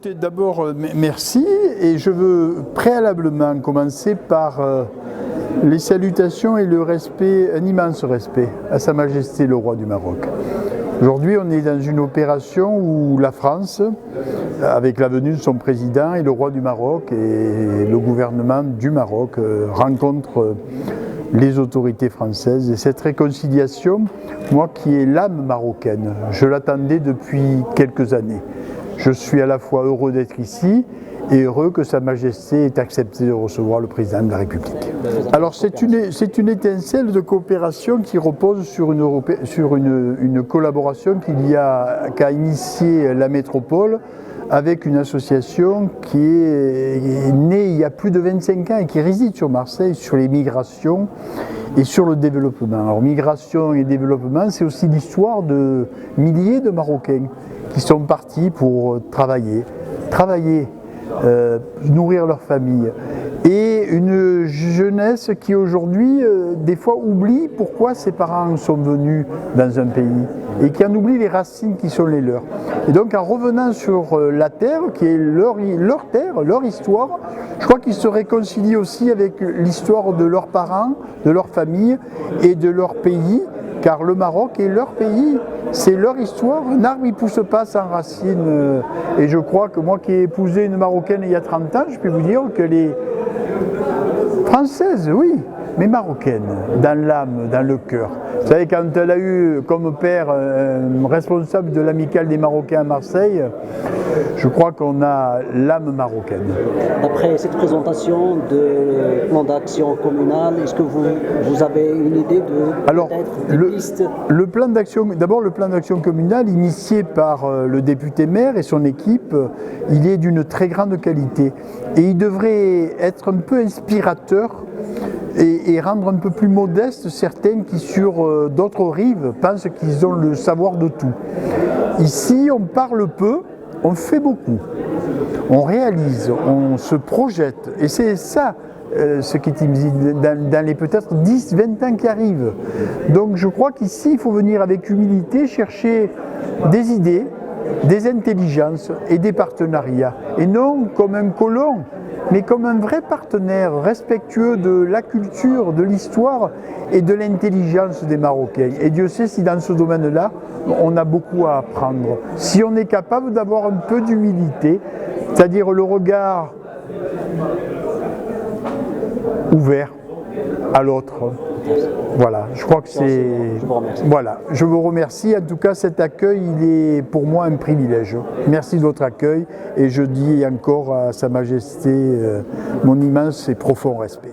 écoutez, d'abord, merci, et je veux préalablement commencer par les salutations et le respect, un immense respect à Sa Majesté le Roi du Maroc. Aujourd'hui, on est dans une opération où la France, avec la venue de son président et le Roi du Maroc et le gouvernement du Maroc, rencontre les autorités françaises. Et cette réconciliation, moi qui ai l'âme marocaine, je l'attendais depuis quelques années. Je suis à la fois heureux d'être ici et heureux que Sa Majesté ait accepté de recevoir le président de la République. Alors c'est une étincelle de coopération qui repose sur une collaboration qu'a initiée la métropole avec une association qui est née il y a plus de 25 ans et qui réside sur Marseille, sur les migrations et sur le développement. Alors migration et développement, c'est aussi l'histoire de milliers de Marocains qui sont partis pour travailler, nourrir leur famille. Et une jeunesse qui aujourd'hui, des fois, oublie pourquoi ses parents sont venus dans un pays et qui en oublie les racines qui sont les leurs. Et donc en revenant sur la terre, qui est leur terre, leur histoire, je crois qu'ils se réconcilient aussi avec l'histoire de leurs parents, de leur famille et de leur pays, car le Maroc est leur pays, c'est leur histoire. Un arbre ne pousse pas sans racines. Et je crois que moi qui ai épousé une Marocaine il y a 30 ans, je peux vous dire qu'elle est française, oui, mais marocaine, dans l'âme, dans le cœur. Vous savez, quand elle a eu comme père responsable de l'amicale des Marocains à Marseille, je crois qu'on a l'âme marocaine. Après cette présentation de plan d'action communal, est-ce que vous avez une idée de pistes? Le plan d'action, d'abord le plan d'action communal initié par le député maire et son équipe, il est d'une très grande qualité et il devrait être un peu inspirateur et rendre un peu plus modeste certaines qui sur d'autres rives pensent qu'ils ont le savoir de tout. Ici on parle peu, on fait beaucoup, on réalise, on se projette et c'est ça ce qui est dans les peut-être 10, 20 ans qui arrivent. Donc je crois qu'ici il faut venir avec humilité chercher des idées, des intelligences et des partenariats et non comme un colon, mais comme un vrai partenaire respectueux de la culture, de l'histoire et de l'intelligence des Marocains. Et Dieu sait si dans ce domaine-là, on a beaucoup à apprendre. Si on est capable d'avoir un peu d'humilité, c'est-à-dire le regard ouvert à l'autre. Voilà, je crois que c'est... Voilà, je vous remercie. En tout cas, cet accueil, il est pour moi un privilège. Merci de votre accueil et je dis encore à Sa Majesté mon immense et profond respect.